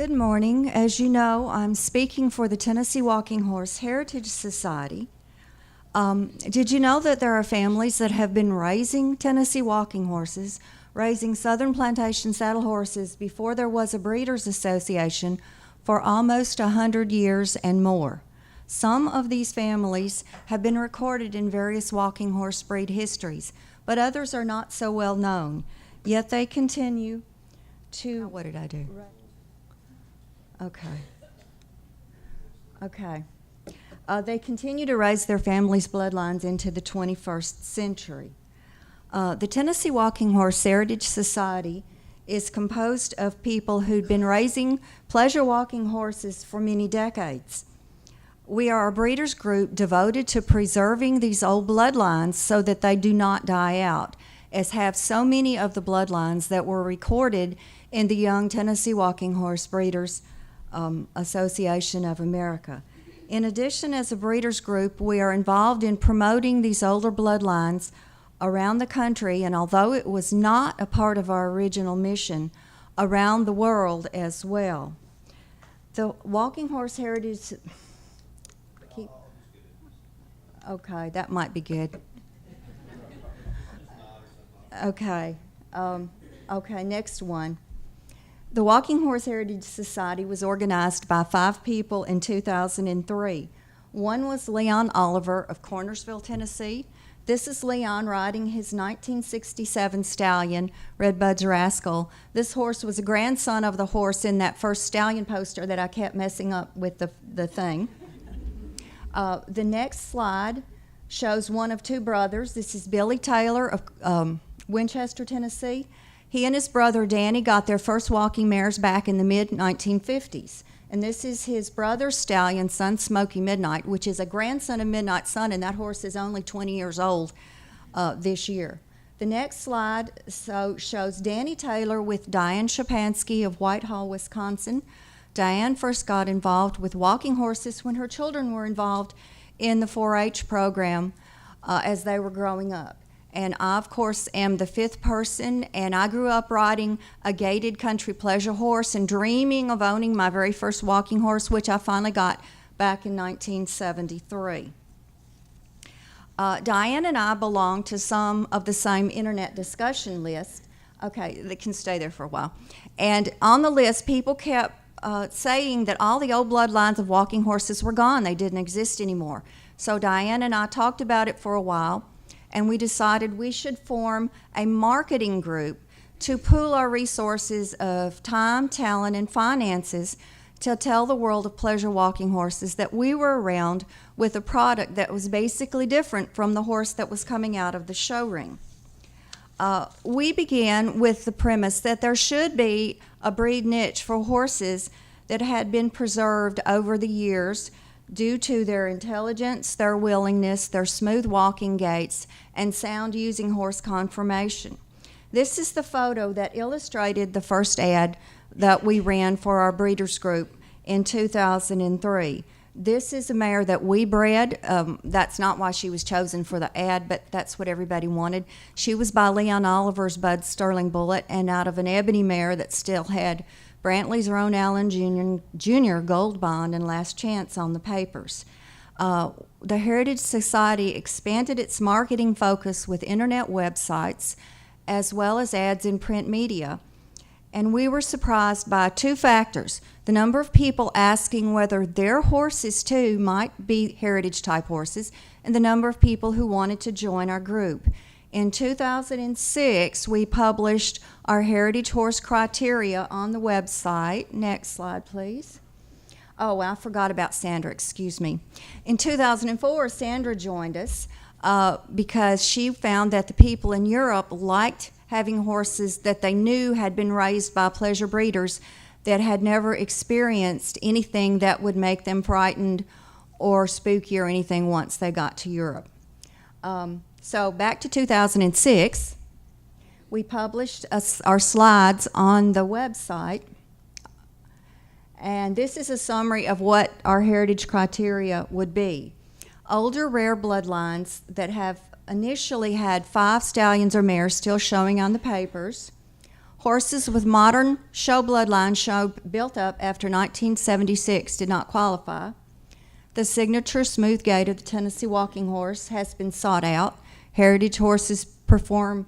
Good morning. As you know, I'm speaking for the Tennessee Walking Horse Heritage Society. Did you know that there are families that have been raising Tennessee walking horses, raising Southern Plantation saddle horses before there was a breeders' association for almost 100 years and more? Some of these families have been recorded in various walking horse breed histories, but others are not so well known. Yet they continue to, what did I do? Okay. They continue to raise their families' bloodlines into the 21st century. The Tennessee Walking Horse Heritage Society is composed of people who'd been raising pleasure walking horses for many decades. We are a breeders group devoted to preserving these old bloodlines so that they do not die out, as have so many of the bloodlines that were recorded in the Young Tennessee Walking Horse Breeders Association of America. In addition, as a breeders group, we are involved in promoting these older bloodlines around the country, and although it was not a part of our original mission, around the world as well. The Walking Horse Heritage... Okay, that might be good. Okay, next one. The Walking Horse Heritage Society was organized by 5 people in 2003. One was Leon Oliver of Cornersville, Tennessee. This is Leon riding his 1967 stallion, Redbud's Rascal. This horse was a grandson of the horse in that first stallion poster that I kept messing up with the thing. The next slide shows one of 2 brothers. This is Billy Taylor of Winchester, Tennessee. He and his brother Danny got their first walking mares back in the mid-1950s. And this is his brother's stallion, son Smoky Midnight, which is a grandson of Midnight Sun, and that horse is only 20 years old this year. The next slide shows Danny Taylor with Diane Shapansky of Whitehall, Wisconsin. Diane first got involved with walking horses when her children were involved in the 4-H program as they were growing up. And I, of course, am the 5th person, and I grew up riding a gaited country pleasure horse and dreaming of owning my very first walking horse, which I finally got back in 1973. Diane and I belong to some of the same internet discussion lists. Okay, they can stay there for a while. And on the list, people kept saying that all the old bloodlines of walking horses were gone. They didn't exist anymore. So Diane and I talked about it for a while, and we decided we should form a marketing group to pool our resources of time, talent, and finances to tell the world of pleasure walking horses that we were around with a product that was basically different from the horse that was coming out of the show ring. We began with the premise that there should be a breed niche for horses that had been preserved over the years due to their intelligence, their willingness, their smooth walking gaits, and sound using horse conformation. This is the photo that illustrated the first ad that we ran for our breeders group in 2003. This is a mare that we bred. That's not why she was chosen for the ad, but that's what everybody wanted. She was by Leon Oliver's Bud Sterling Bullet, and out of an ebony mare that still had Brantley's Roan Allen Jr. Gold Bond and Last Chance on the papers. The Heritage Society expanded its marketing focus with internet websites as well as ads in print media. And we were surprised by 2 factors: the number of people asking whether their horses too might be heritage type horses, and the number of people who wanted to join our group. In 2006, we published our heritage horse criteria on the website. Next slide, please. Oh, I forgot about Sandra, excuse me. In 2004, Sandra joined us because she found that the people in Europe liked having horses that they knew had been raised by pleasure breeders that had never experienced anything that would make them frightened or spooky or anything once they got to Europe. So back to 2006, we published our slides on the website, and this is a summary of what our heritage criteria would be. Older rare bloodlines that have initially had 5 stallions or mares still showing on the papers, Horses with modern show bloodlines built up after 1976 did not qualify. The signature smooth gait of the Tennessee walking horse has been sought out. Heritage horses perform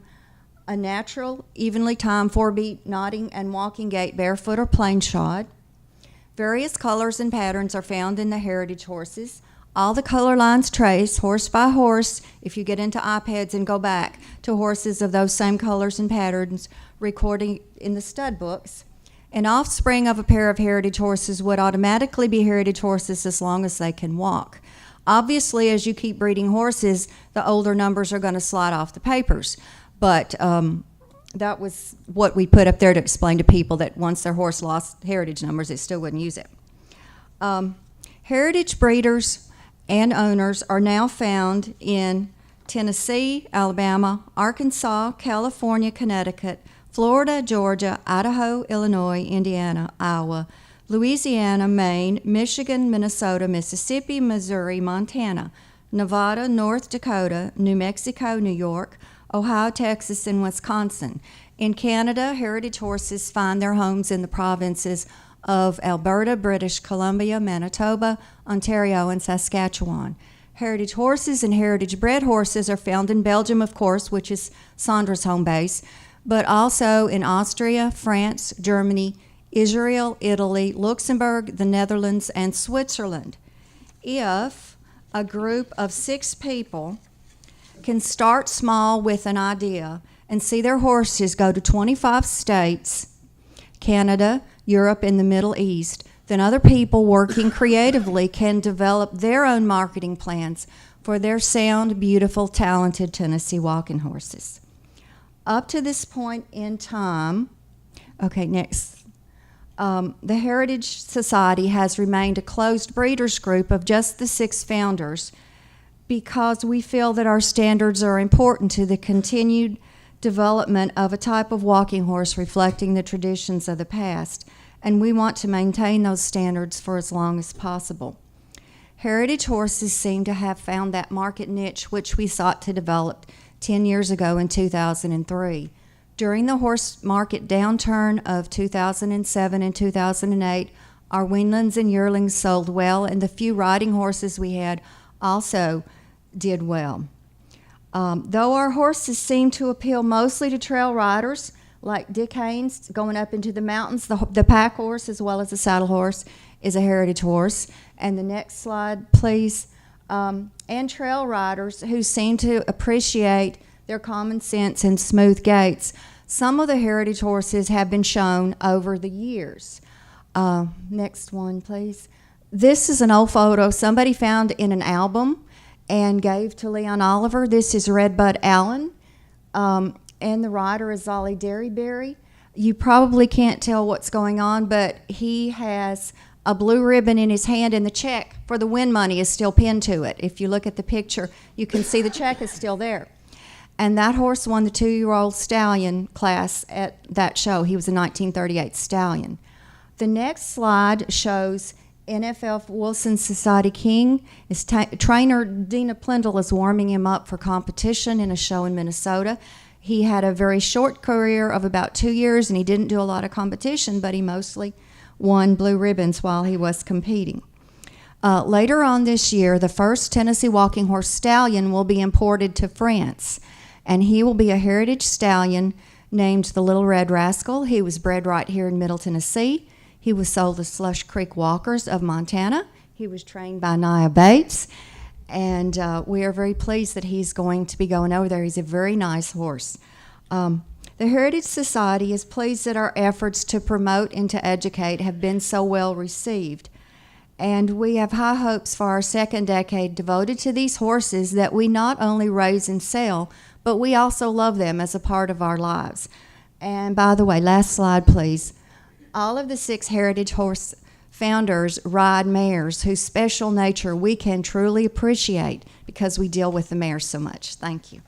a natural, evenly timed 4-beat nodding and walking gait barefoot or plain shod. Various colors and patterns are found in the heritage horses. All the color lines trace, horse by horse, if you get into iPads and go back to horses of those same colors and patterns recording in the stud books. An offspring of a pair of heritage horses would automatically be heritage horses as long as they can walk. Obviously, as you keep breeding horses, the older numbers are going to slide off the papers. But that was what we put up there to explain to people that once their horse lost heritage numbers, it still wouldn't use it. Heritage breeders and owners are now found in Tennessee, Alabama, Arkansas, California, Connecticut, Florida, Georgia, Idaho, Illinois, Indiana, Iowa, Louisiana, Maine, Michigan, Minnesota, Mississippi, Missouri, Montana, Nevada, North Dakota, New Mexico, New York, Ohio, Texas, and Wisconsin. In Canada, heritage horses find their homes in the provinces of Alberta, British Columbia, Manitoba, Ontario, and Saskatchewan. Heritage horses and heritage bred horses are found in Belgium, of course, which is Sandra's home base, but also in Austria, France, Germany, Israel, Italy, Luxembourg, the Netherlands, and Switzerland. If a group of 6 people can start small with an idea and see their horses go to 25 states, Canada, Europe, and the Middle East, then other people working creatively can develop their own marketing plans for their sound, beautiful, talented Tennessee walking horses. Up to this point in time, okay, next. The Heritage Society has remained a closed breeders group of just the 6 founders because we feel that our standards are important to the continued development of a type of walking horse reflecting the traditions of the past, and we want to maintain those standards for as long as possible. Heritage horses seem to have found that market niche which we sought to develop 10 years ago in 2003. During the horse market downturn of 2007 and 2008, our weanlings and yearlings sold well, and the few riding horses we had also did well. Though our horses seem to appeal mostly to trail riders, like Dick Haynes going up into the mountains, the pack horse as well as the saddle horse is a heritage horse. And the next slide, please. And trail riders who seem to appreciate their common sense and smooth gaits. Some of the heritage horses have been shown over the years. Next one, please. This is an old photo somebody found in an album and gave to Leon Oliver. This is Redbud Allen, and the rider is Ollie Derryberry. You probably can't tell what's going on, but he has a blue ribbon in his hand, and the check for the win money is still pinned to it. If you look at the picture, you can see the check is still there. And that horse won the 2-year-old stallion class at that show. He was a 1938 stallion. The next slide shows NFL Wilson Society King. His trainer, Dina Plendle, is warming him up for competition in a show in Minnesota. He had a very short career of about 2 years, and he didn't do a lot of competition, but he mostly won blue ribbons while he was competing. Later on this year, the first Tennessee walking horse stallion will be imported to France, and he will be a heritage stallion named the Little Red Rascal. He was bred right here in Middle Tennessee. He was sold to Slush Creek Walkers of Montana. He was trained by Nia Bates, and we are very pleased that he's going to be going over there. He's a very nice horse. The Heritage Society is pleased that our efforts to promote and to educate have been so well received. And we have high hopes for our second decade devoted to these horses that we not only raise and sell, but we also love them as a part of our lives. And by the way, last slide, please. All of the 6 heritage horse founders ride mares whose special nature we can truly appreciate because we deal with the mares so much. Thank you.